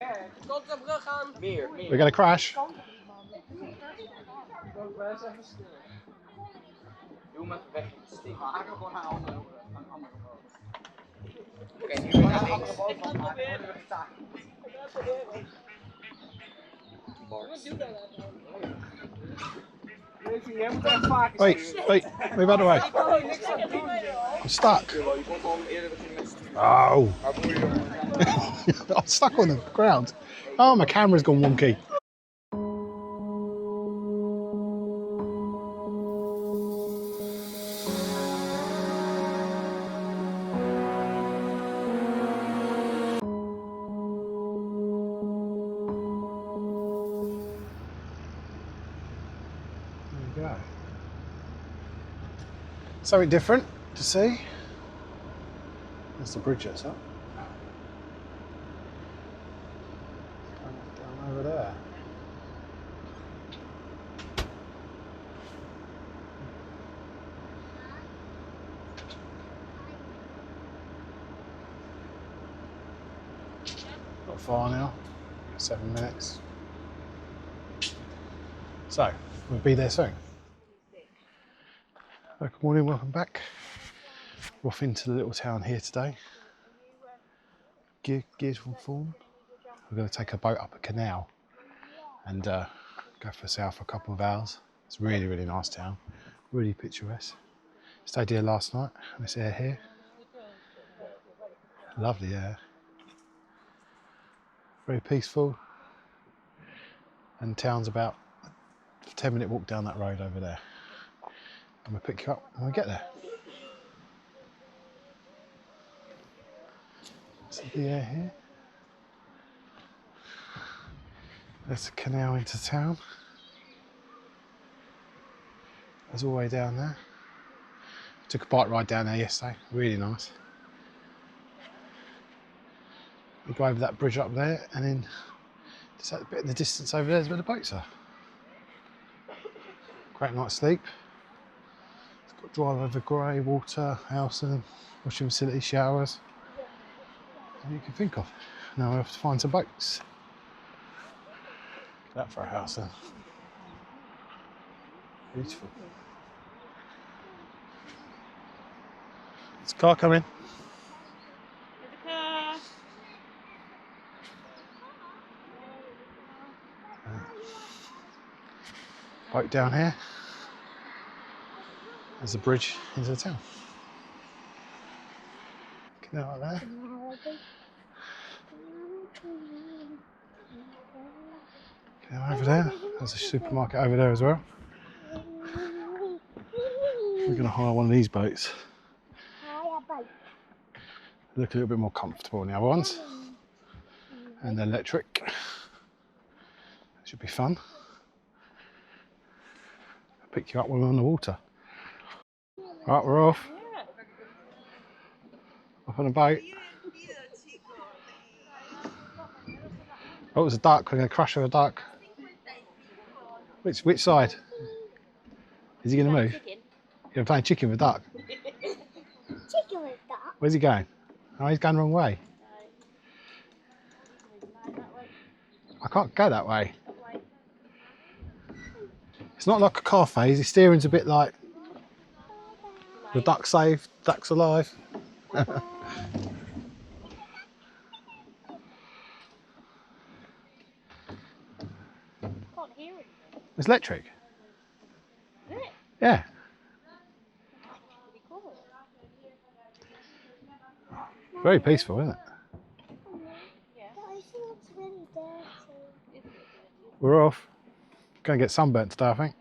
We're going to crash. Doe hem even weg. Stik. Haak hem gewoon naar een andere boot. Oké, nu weer naar links. Ik ga proberen. Jij moet echt vaker. Wait, move out of the way. I'm stuck. Oh. I'm stuck on the ground. Oh, my camera's gone wonky. There you go. Something different to see. There's the bridge that's up. Down over there. Not far now. 7 minutes. So, we'll be there soon. Good morning, welcome back. We're off into the little town here today. Giethoorn. We're going to take a boat up a canal and go for south for a couple of hours. It's a really, really nice town. Really picturesque. Stayed here last night, this air here. Lovely air. Very peaceful. And the town's about a 10-minute walk down that road over there. I'm going to pick you up when we get there. See the air here? There's a canal into town. There's all the way down there. Took a bike ride down there yesterday, really nice. We go over that bridge up there and then just that bit in the distance over there is where the boats are. Great night's sleep. It's got drive over grey, water, Austen, washing facility, showers. All you can think of. Now we have to find some boats. Look at that for a house then. Beautiful. There's a car coming. Boat down here. There's a bridge into the town. Canal there. Canal over there. There's a supermarket over there as well. We're going to hire one of these boats. Look a little bit more comfortable than the other ones. And they're electric. Should be fun. I'll pick you up when we're on the water. Right, we're off. Off on a boat. Oh, there's a duck. We're going to crash with a duck. Which side? Is he going to move? You're playing chicken with a duck? Chicken with duck? Where's he going? Oh, he's going the wrong way. I can't go that way. It's not like a car phase. The steering's a bit like the duck's safe, duck's alive. It's electric. Is it? Yeah. Pretty cool. Very peaceful, isn't it? Yeah. But it looks really dirty. We're off. Going to get sunburnt today, I think.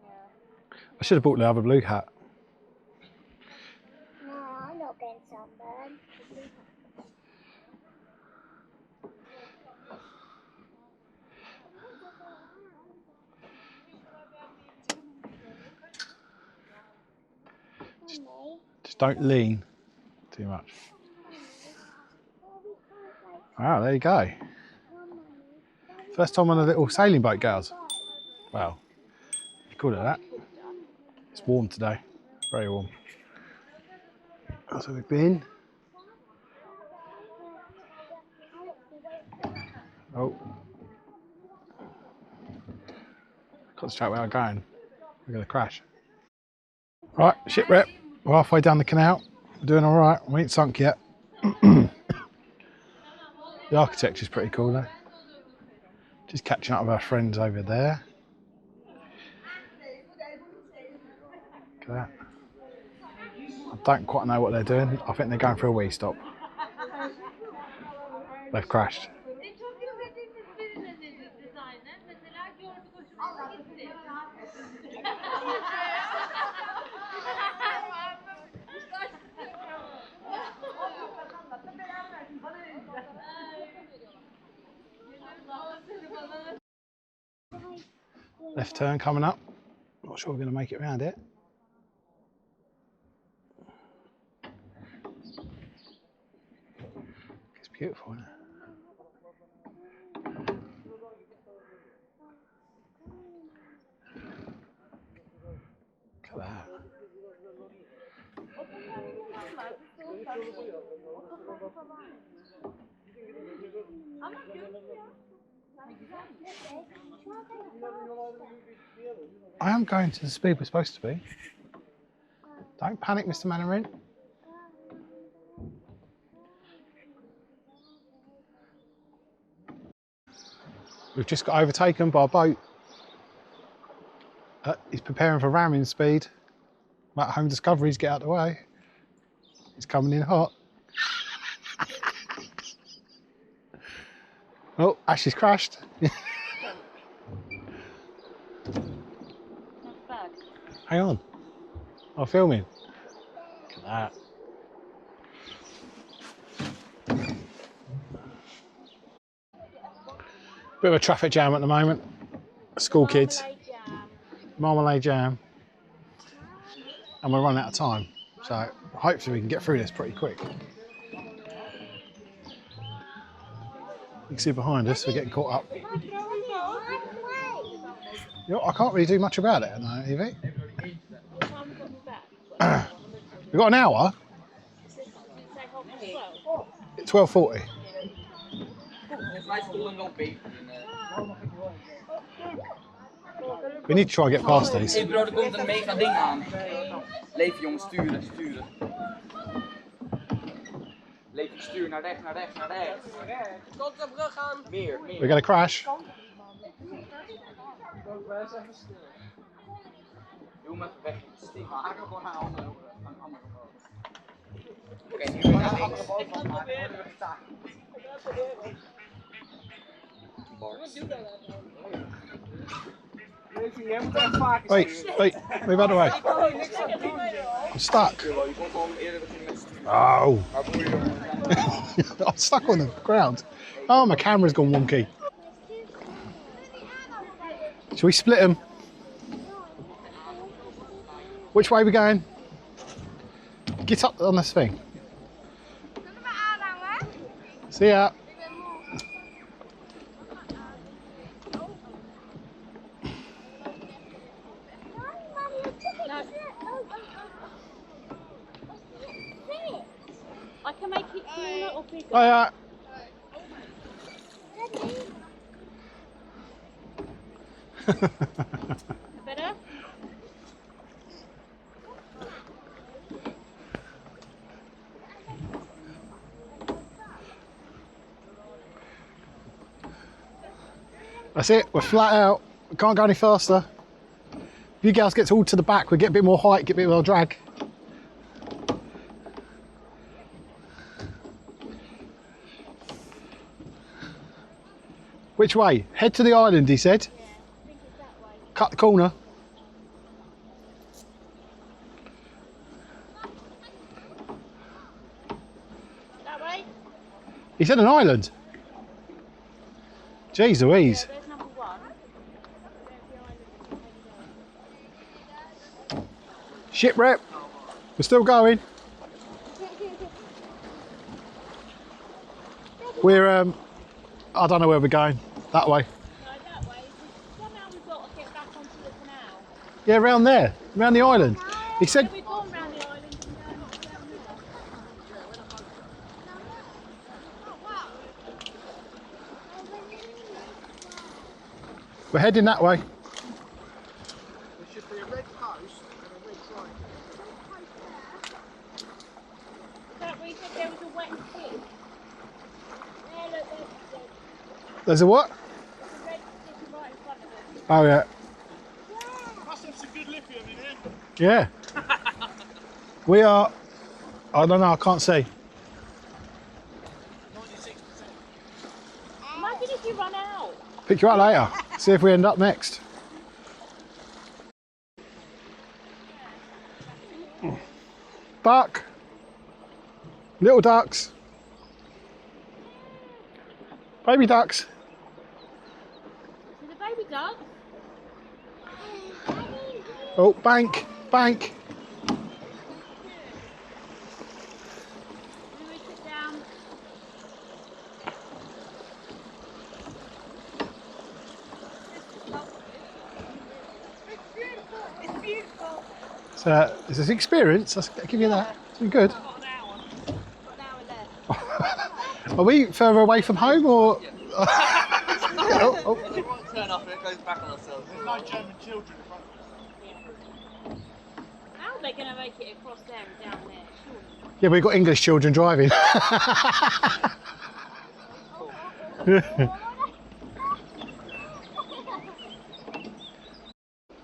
Yeah. I should have bought the other blue hat. No, I'm not getting sunburned. Just don't lean too much. Wow, there you go. First time on a little sailing boat, girls. Well, you call it that. It's warm today, very warm. That's where we've been. Oh. Concentrate where I'm going. We're going to crash. Right, shipwreck. We're halfway down the canal. We're doing all right. We ain't sunk yet. The architecture's pretty cool though. Just catching up with our friends over there. Look at that. I don't quite know what they're doing. I think they're going for a wee stop. They've crashed. Left turn coming up. Not sure we're going to make it around it. It's beautiful, isn't it? Look at that. I am going to the speed we're supposed to be. Don't panic, Mr. Mannering. We've just got overtaken by a boat. He's preparing for ramming speed. Home Discoveries, get out of the way. He's coming in hot. Oh, Ashley's crashed. Hang on. I'm filming. Look at that. Bit of a traffic jam at the moment. School kids. Marmalade jam. And we're running out of time. So hopefully we can get through this pretty quick. You can see behind us, we're getting caught up. You know, I can't really do much about it, no, Evie. We've got an hour. 12:40. We need to try and get past these. Hey bro, er komt een mega ding aan. Leef jongens, sturen, sturen. Leef, stuur naar rechts, naar rechts, naar rechts. Tot de brug aan. Meer, meer. We're going to crash. Doe hem even weg. Stik maar. Ik ga gewoon naar een andere boot. Oké, nu gaan we naar de andere boot van maken. Dan worden we gestaakt. Wait, move out of the way. I'm stuck. Oh. I'm stuck on the ground. Oh, my camera's gone wonky. Shall we split them? Which way are we going? Get up on this thing. See ya. I can make it smaller or bigger. Hiya. Better? That's it, we're flat out. We can't go any faster. If you girls get all to the back, we get a bit more height, get a bit more drag. Which way? Head to the island, he said. Yeah, I think it's that way. Cut the corner. That way? He said an island. Jeez Louise. Yeah, there's number one. Shipwreck. We're still going. We're, I don't know where we're going. That way. No, that way. Somehow we've got to get back onto the canal. Yeah, around there. Around the island. He said, We've gone round the island and down there. We're heading that way. There should be a red post and a red triangle. That where you said there was a wet stick? Yeah, look, there's There's a what? a red stick right in front of it. Oh yeah. Must have some good lithium in here. Yeah. We are. I don't know. I can't see. 96%. Imagine if you run out. Pick you up later. See if we end up next. Duck. Little ducks. Baby ducks. See the baby duck? Oh, bank, bank. We sit down. It's beautiful. It's beautiful. So it's an experience. I'll give you that. It's been good. Got an hour. Got an hour left. Are we further away from home or? Oh, oh. If we won't turn off, it goes back on ourselves. There's no German children in front of us. How are they going to make it across there and down there? Surely. Yeah, we've got English children driving.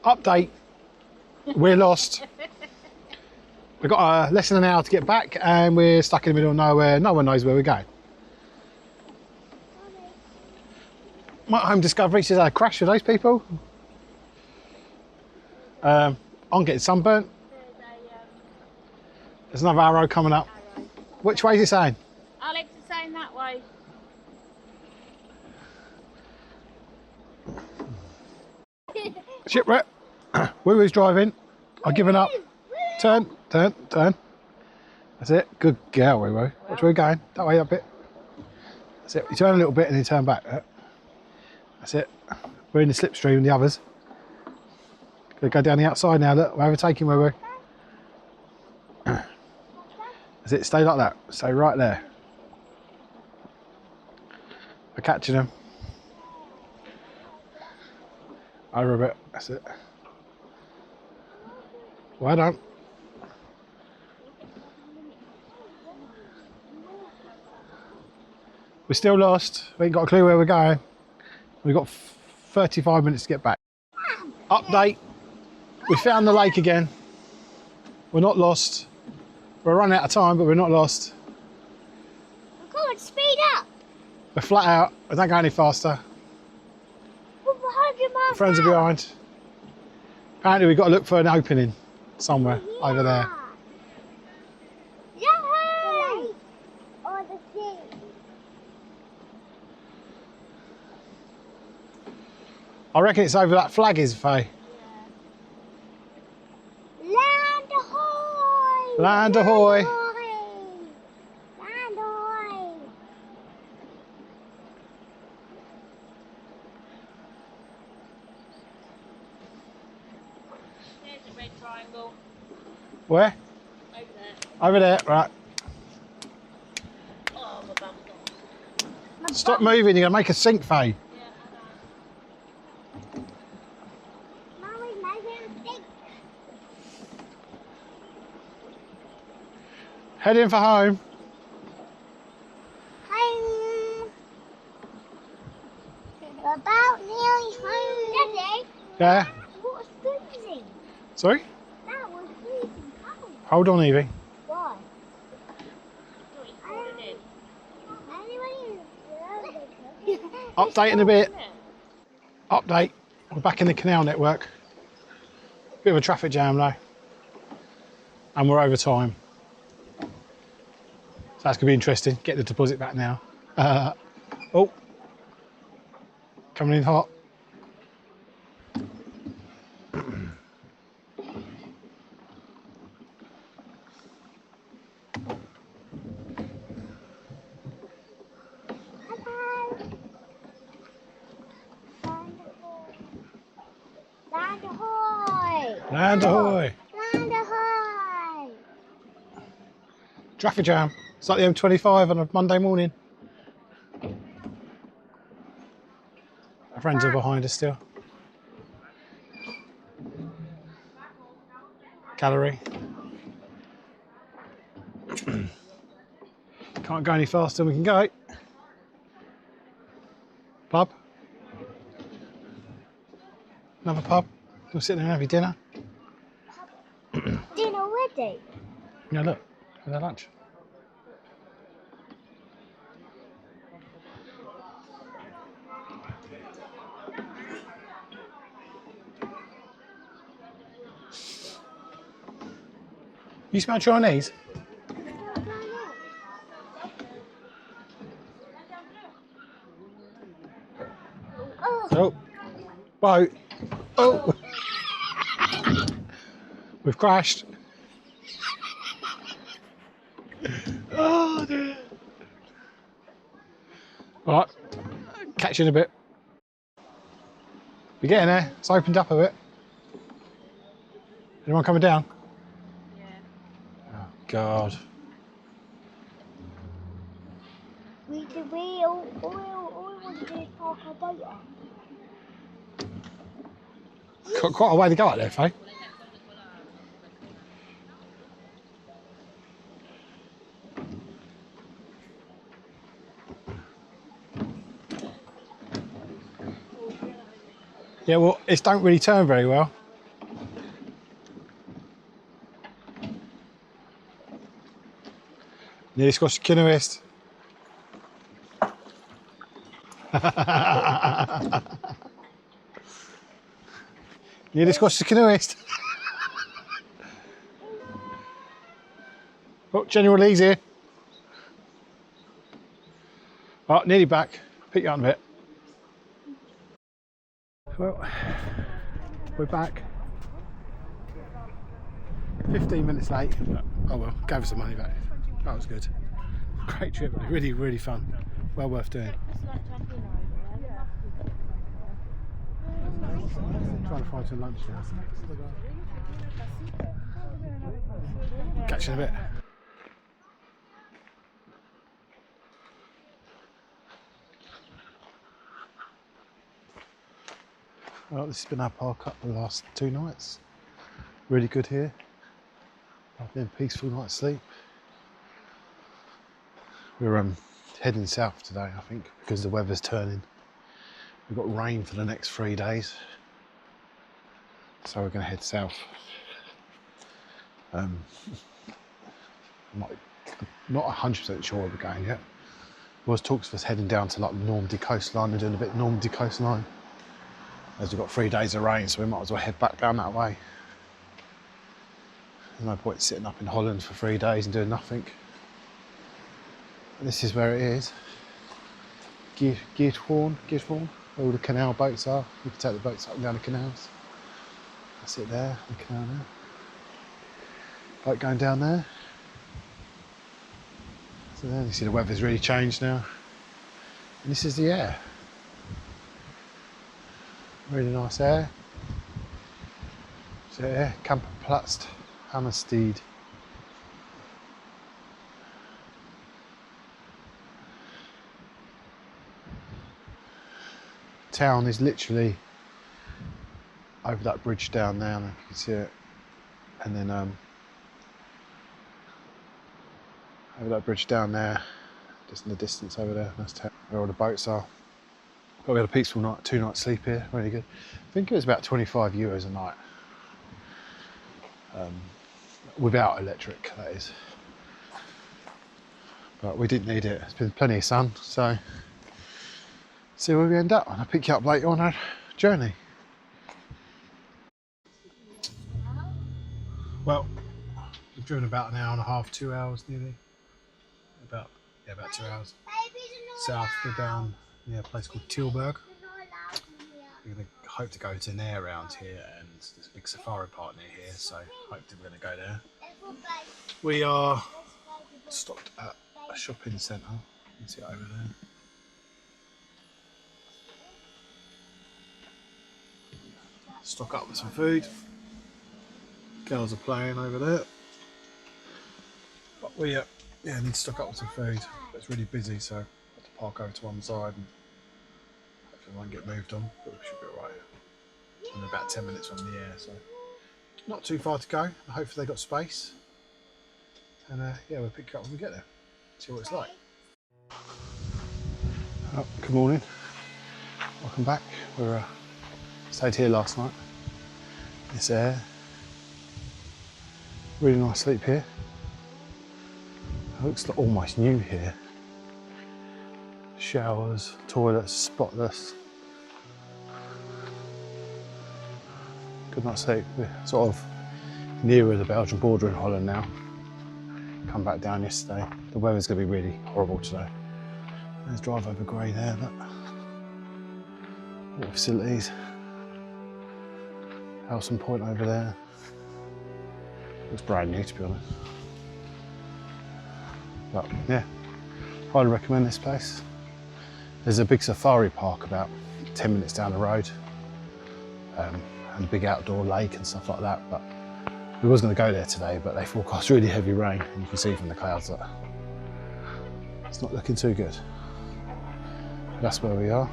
Update. We're lost. We've got less than an hour to get back and we're stuck in the middle of nowhere. No one knows where we're going. Motorhome Discovery says I had a crash with those people. I'm getting sunburnt. There's another arrow coming up. Arrow. Which way is it saying? Alex is saying that way. Shipwreck. Woo Woo's driving. I've given up. Turn, turn, turn. That's it. Good girl, Woo Woo. Which way are we going? That way, that bit. That's it. You turn a little bit and then turn back. That's it. We're in the slipstream and the others. Gonna go down the outside now. Look, we're overtaking Woo Woo. That's it. Stay like that. Stay right there. We're catching them. Over a bit. That's it. Well done. We're still lost. We ain't got a clue where we're going. We've got 35 minutes to get back. Update. We found the lake again. We're not lost. We're running out of time, but we're not lost. Come on, speed up. We're flat out. We don't go any faster. We're 100 miles. Friends are behind. Apparently we've got to look for an opening somewhere over there. Yahoo! Or the sea. I reckon it's over that flag is, Faye. Land ahoy! Land ahoy! Land ahoy! There's a red triangle. Where? Over there. Over there, right. Oh, my bum's gone. Stop moving, you're going to make us sink, Faye. Yeah, I know. Mommy's making a stick. Heading for home. Home. We're about nearly home. Daddy, Yeah? what was freezing? Sorry? That was freezing cold. Hold on, Evie. Why? Update in a bit. Update. We're back in the canal network. Bit of a traffic jam though. And we're over time. So that's going to be interesting. Get the deposit back now. Oh. Coming in hot. Land ahoy! Land ahoy. Land ahoy! Traffic jam. It's like the M25 on a Monday morning. Our friends are behind us still. gallery. Can't go any faster than we can go. Pub. Another pub. You'll sit there and have your dinner. Dinner already? Yeah, look. Have their lunch. You smell Chinese? Oh, boat. Oh, we've crashed. Oh dear. All right, catch you in a bit. We're getting there. It's opened up a bit. Anyone coming down? Yeah. Oh God. We all want to do is park our boat up. Got quite a way to go out there, Faye. Yeah, well, it don't really turn very well. Nearly squashed the canoeist. Nearly squashed the canoeist. Oh, General Lee's here. Oh, nearly back. Pick you up in a bit. Well, we're back. 15 minutes late. But, oh well, gave us some money back. That was good. Great trip. Really, really fun. Well worth doing. Trying to find some lunch now. Catch you in a bit. Well, this has been our park up for the last 2 nights. Really good here. I've been a peaceful night's sleep. We're heading south today, I think, because the weather's turning. We've got rain for the next 3 days, so we're going to head south. I'm not 100% sure where we're going yet. There was talks of us heading down to like the Normandy coastline and doing a bit of Normandy coastline, as we've got 3 days of rain, so we might as well head back down that way. There's no point sitting up in Holland for 3 days and doing nothing. And this is where it is. Giethoorn, where all the canal boats are. You can take the boats up and down the canals. That's it there, the canal there. Boat going down there. So there you see the weather's really changed now. And this is the air. Really nice air. So yeah, Kamperplatz, Hammersteed. Town is literally over that bridge down there, I don't know if you can see it, and then over that bridge down there, just in the distance over there, that's town, where all the boats are. But we had a peaceful night, 2 nights sleep here, really good. I think it was about €25 a night, without electric, that is. But we didn't need it. It's been plenty of sun, so see where we end up, and I'll pick you up later on our journey. Well, we've driven about an hour and a half, 2 hours nearly. About 2 hours. South, we're down near a place called Tilburg. We're going to hope to go to an air around here, and there's a big safari park near here, so hopefully we're going to go there. We are stopped at a shopping centre. You can see it over there. Stock up with some food. Girls are playing over there. But we need to stock up with some food. But it's really busy, so I have to park over to one side and hopefully we won't get moved on, but we should be alright. We're about 10 minutes from the air, so not too far to go. Hopefully they've got space. And yeah, we'll pick you up when we get there. See what it's like. Oh, good morning. Welcome back. We stayed here last night. This air. Really nice sleep here. It looks almost new here. Showers, toilets, spotless. Good night's sleep. We're sort of nearer the Belgian border in Holland now. Come back down yesterday. The weather's going to be really horrible today. There's drive over grey there, look. Water facilities. Austen Point over there. Looks brand new, to be honest. But yeah, highly recommend this place. There's a big safari park about 10 minutes down the road, and a big outdoor lake and stuff like that. But we was going to go there today, but they forecast really heavy rain, and you can see from the clouds that it's not looking too good. That's where we are.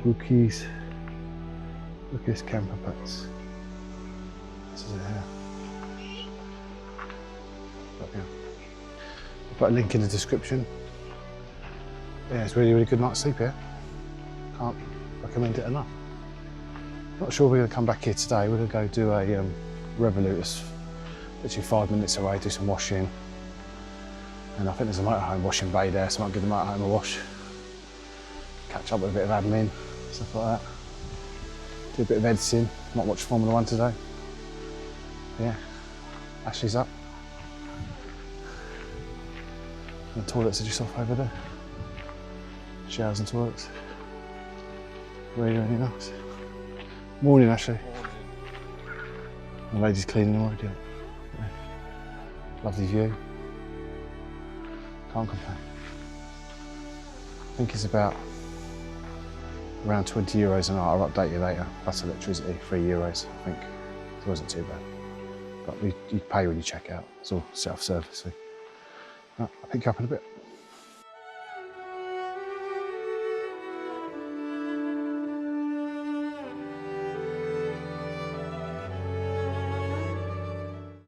Wookiees. Lucas camper pets. This is it here. But yeah. I'll put a link in the description. Yeah, it's really, really good night's sleep here. Can't recommend it enough. Not sure we're going to come back here today. We're going to go do a Revolut. It's literally 5 minutes away, do some washing. And I think there's a motorhome washing bay there, so I might give the motorhome a wash. Catch up with a bit of admin, stuff like that. Do a bit of editing, not watch Formula 1 today. Yeah, Ashley's up. And the toilets are just off over there. Showers and toilets. Really, really nice. Morning, Ashley. The lady's cleaning already up. Yeah. Lovely view. Can't complain. I think it's about around €20 a night. I'll update you later. Plus electricity, €3, I think. It wasn't too bad. But you pay when you check out. It's all self-servicing. Right, I'll pick you up in a bit.